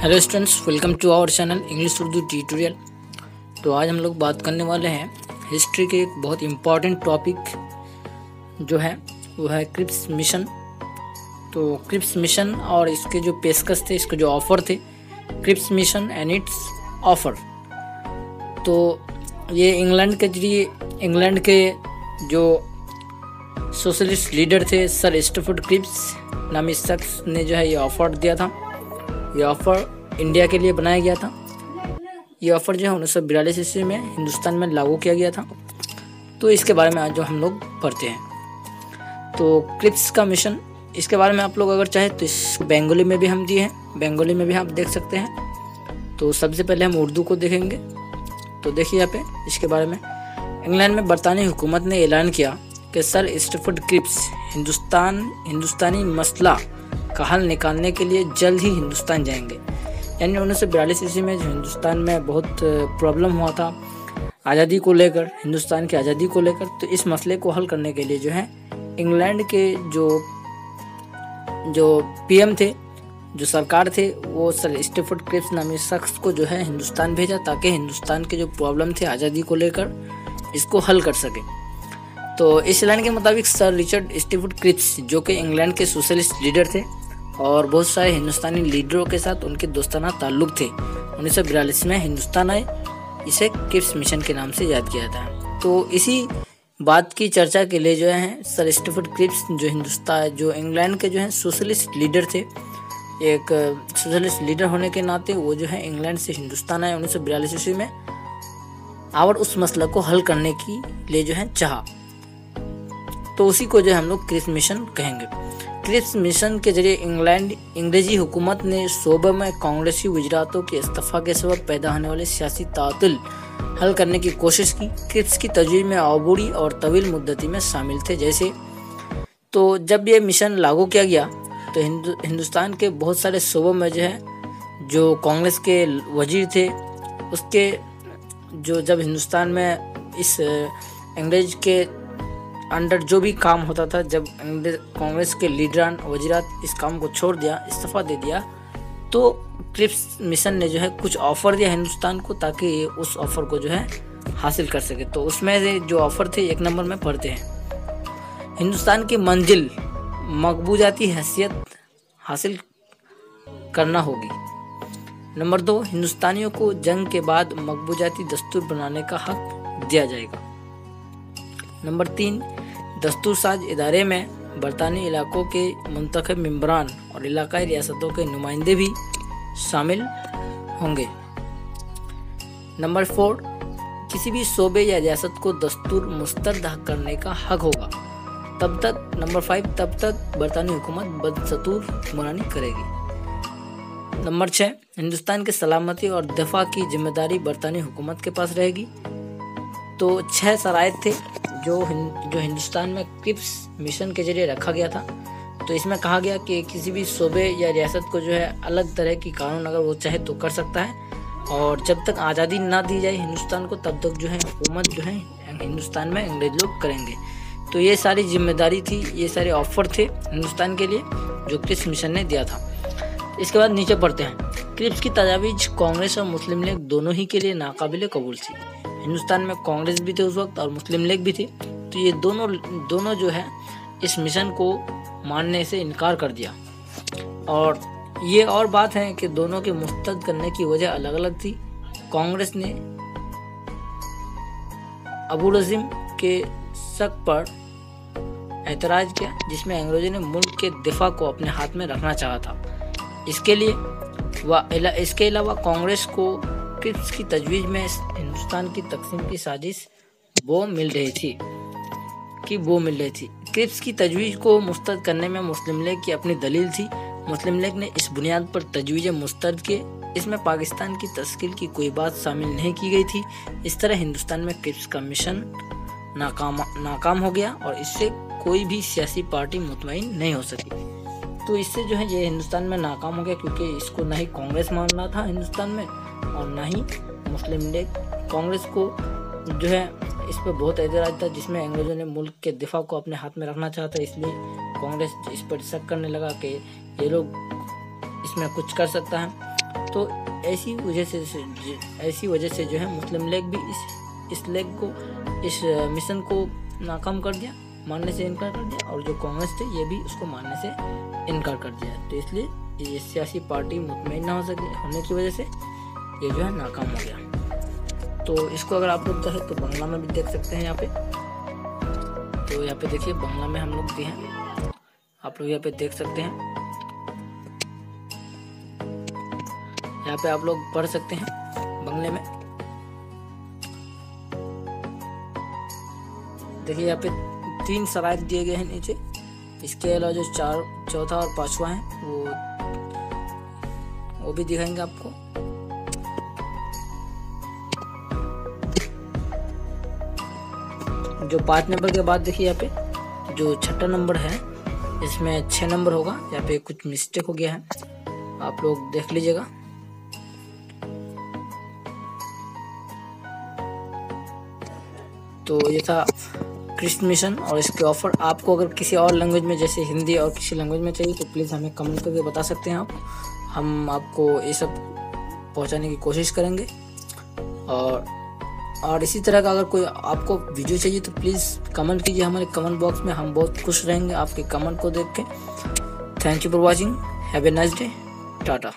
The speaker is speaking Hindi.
Hello students, welcome to our channel English Urdu tutorial. तो आज हम लोग बात करने वाले हैं हिस्ट्री के एक बहुत इम्पॉर्टेंट टॉपिक जो है वो है क्रिप्स मिशन। तो क्रिप्स मिशन और इसके जो पेशकश थे, इसके जो ऑफ़र थे, Cripps mission and its offer. तो ये इंग्लैंड के जो सोशलिस्ट लीडर थे सर स्टैफोर्ड क्रिप्स नामी शख्स ने जो है ये ऑफ़र दिया था। ये ऑफ़र इंडिया के लिए बनाया गया था। ये ऑफ़र जो है 1942 ईस्वी में हिंदुस्तान में लागू किया गया था। तो इसके बारे में आज जो हम लोग पढ़ते हैं। तो क्रिप्स का मिशन, इसके बारे में आप लोग अगर चाहे तो इस बंगाली में भी हम दिए हैं, बंगाली में भी आप देख सकते हैं। तो सबसे पहले हम उर्दू को देखेंगे। तो देखिए यहाँ पे इसके बारे में, इंग्लैंड में बरतानी हुकूमत ने ऐलान किया कि सर स्टैफोर्ड क्रिप्स हिंदुस्तानी मसला का हल निकालने के लिए जल्द ही हिंदुस्तान जाएंगे। यानी 1942 ईस्वी में जो हिंदुस्तान में बहुत प्रॉब्लम हुआ था आज़ादी को लेकर, हिंदुस्तान की आज़ादी को लेकर, तो इस मसले को हल करने के लिए जो है इंग्लैंड के जो पीएम थे, जो सरकार थे, वो सर स्टैफोर्ड क्रिप्स नामी शख्स को जो है हिंदुस्तान भेजा ताकि हिंदुस्तान के जो प्रॉब्लम थे आज़ादी को लेकर इसको हल कर सके। तो इस ऐलान के मुताबिक सर रिचर्ड स्टैफोर्ड क्रिप्स, जो कि इंग्लैंड के सोशलिस्ट लीडर थे और बहुत सारे हिंदुस्तानी लीडरों के साथ उनके दोस्ताना ताल्लुक थे, 1942 में हिंदुस्तान आए। इसे क्रिप्स मिशन के नाम से याद किया जाता है। तो इसी बात की चर्चा के लिए जो है सर स्टैफोर्ड क्रिप्स जो इंग्लैंड के जो है सोशलिस्ट लीडर थे, एक सोशलिस्ट लीडर होने के नाते वो जो है इंग्लैंड से हिंदुस्तान आए 1942 ईस्वी में और उस मसला को हल करने की लिए जो है चाहा। तो उसी को जो हम लोग क्रिप्स मिशन कहेंगे। क्रिप्स मिशन के जरिए अंग्रेजी हुकूमत ने सूबे में कांग्रेसी वज़ीरातों के इस्तीफा के सबब पैदा होने वाले सियासी तातुल हल करने की कोशिश की। क्रिप्स की तजवीज़ में अबूरी और तवील मुद्दती में शामिल थे। जैसे तो जब ये मिशन लागू किया गया तो हिंदुस्तान के बहुत सारे सूबों में जो है जो कांग्रेस के वजीर थे, उसके जब हिंदुस्तान में इस अंग्रेज के अंडर जो भी काम होता था, जब कांग्रेस के लीडरान वजीरात इस काम को छोड़ दिया, इस्तीफा दे दिया, तो क्रिप्स मिशन ने जो है कुछ ऑफ़र दिया हिंदुस्तान को ताकि ये उस ऑफ़र को जो है हासिल कर सके। तो उसमें से जो ऑफ़र थे एक नंबर में पढ़ते हैं, हिंदुस्तान की मंजिल मकबूजाती हैसियत हासिल करना होगी। नंबर 2, हिंदुस्तानियों को जंग के बाद मकबूजाती दस्तूर बनाने का हक दिया जाएगा। नंबर 3, दस्तूर साज इदारे में बरतानी इलाकों के मुंतखब मेंबरान और इलाकाई रियासतों के नुमाइंदे भी शामिल होंगे। नंबर 4, किसी भी सूबे या रियासत को दस्तूर मुस्तरद करने का हक होगा तब तक। नंबर 5, तब तक बरतानी हुकूमत बदस्तूर हुक्मरानी करेगी। नंबर 6, हिंदुस्तान की सलामती और दफा की जिम्मेदारी बरतानी हुकूमत के पास रहेगी। तो 6 शराइत थे जो हिंदुस्तान में क्रिप्स मिशन के जरिए रखा गया था। तो इसमें कहा गया कि किसी भी सूबे या रियासत को जो है अलग तरह की कानून अगर वो चाहे तो कर सकता है, और जब तक आज़ादी ना दी जाए हिंदुस्तान को तब तक जो है हुकूमत जो है हिंदुस्तान में अंग्रेज लोग करेंगे। तो ये सारी जिम्मेदारी थी, ये सारे ऑफ़र थे हिंदुस्तान के लिए जो क्रिप्स मिशन ने दिया था। इसके बाद नीचे पढ़ते हैं, क्रिप्स की तजावीज़ कांग्रेस और मुस्लिम लीग दोनों ही के लिए नाकाबिल कबूल थी। हिंदुस्तान में कांग्रेस भी थे उस वक्त और मुस्लिम लीग भी थे। तो ये दोनों जो है इस मिशन को मानने से इनकार कर दिया। और ये और बात है कि दोनों के मुस्तरद करने की वजह अलग अलग थी। कांग्रेस ने अबू रजीम के शक पर एतराज़ किया जिसमें अंग्रेजों ने मुल्क के दिफा को अपने हाथ में रखना चाहा था। इसके अलावा कांग्रेस को क्रिप्स की तजवीज़ में हिंदुस्तान की तकसीम की साजिश वो मिल रही थी। क्रिप्स की तजवीज़ को मुस्तरद करने में मुस्लिम लीग की अपनी दलील थी। मुस्लिम लीग ने इस बुनियाद पर तजवीज़ मुस्तरद किए, इसमें पाकिस्तान की तश्कील की कोई बात शामिल नहीं की गई थी। इस तरह हिंदुस्तान में क्रिप्स का मिशन नाकाम हो गया और इससे कोई भी सियासी पार्टी मुतमईन नहीं हो सकी। तो इससे जो है ये हिंदुस्तान में नाकाम हो गया, क्योंकि इसको ना ही कांग्रेस मान रहा था हिंदुस्तान में और ना ही मुस्लिम लीग। कांग्रेस को जो है इस पर बहुत एतराज़ था, जिसमें अंग्रेजों ने मुल्क के दिफा को अपने हाथ में रखना चाहता, इसलिए कांग्रेस इस पर शक करने लगा कि ये लोग इसमें कुछ कर सकता है। तो ऐसी वजह से जो है मुस्लिम लीग भी इस मिशन को नाकाम कर दिया, मानने से इनकार कर दिया, और जो कांग्रेस थे ये भी उसको मानने से इनकार कर दिया। तो इसलिए ये सियासी पार्टी मुतमईन ना होने की वजह से ये जो है नाकाम हो गया। तो इसको अगर आप लोग चाहे तो बांग्ला में भी देख सकते हैं यहाँ पे। तो यहाँ पे देखिए बांग्ला में हम लोग भी हैं, आप लोग यहाँ पे देख सकते हैं। यहाँ पे आप लोग पढ़ सकते हैं बांग्ले में। देखिए यहाँ पे 3 शराइत दिए गए हैं नीचे। इसके अलावा जो चौथा और 5वां है वो भी दिखाएंगे आपको। जो 5 नंबर के बाद देखिए यहाँ पे जो 6ठा नंबर है इसमें 6 नंबर होगा। यहाँ पे कुछ मिस्टेक हो गया है, आप लोग देख लीजिएगा। तो ये था क्रिप्स मिशन और इसके ऑफर। आपको अगर किसी और लैंग्वेज में जैसे हिंदी और किसी लैंग्वेज में चाहिए तो प्लीज़ हमें कमेंट करके बता सकते हैं आप। हम आपको ये सब पहुंचाने की कोशिश करेंगे। और इसी तरह का अगर कोई आपको वीडियो चाहिए तो प्लीज़ कमेंट कीजिए हमारे कमेंट बॉक्स में। हम बहुत खुश रहेंगे आपके कमेंट को देख के। Thank you for watching. Have a nice day. Tata.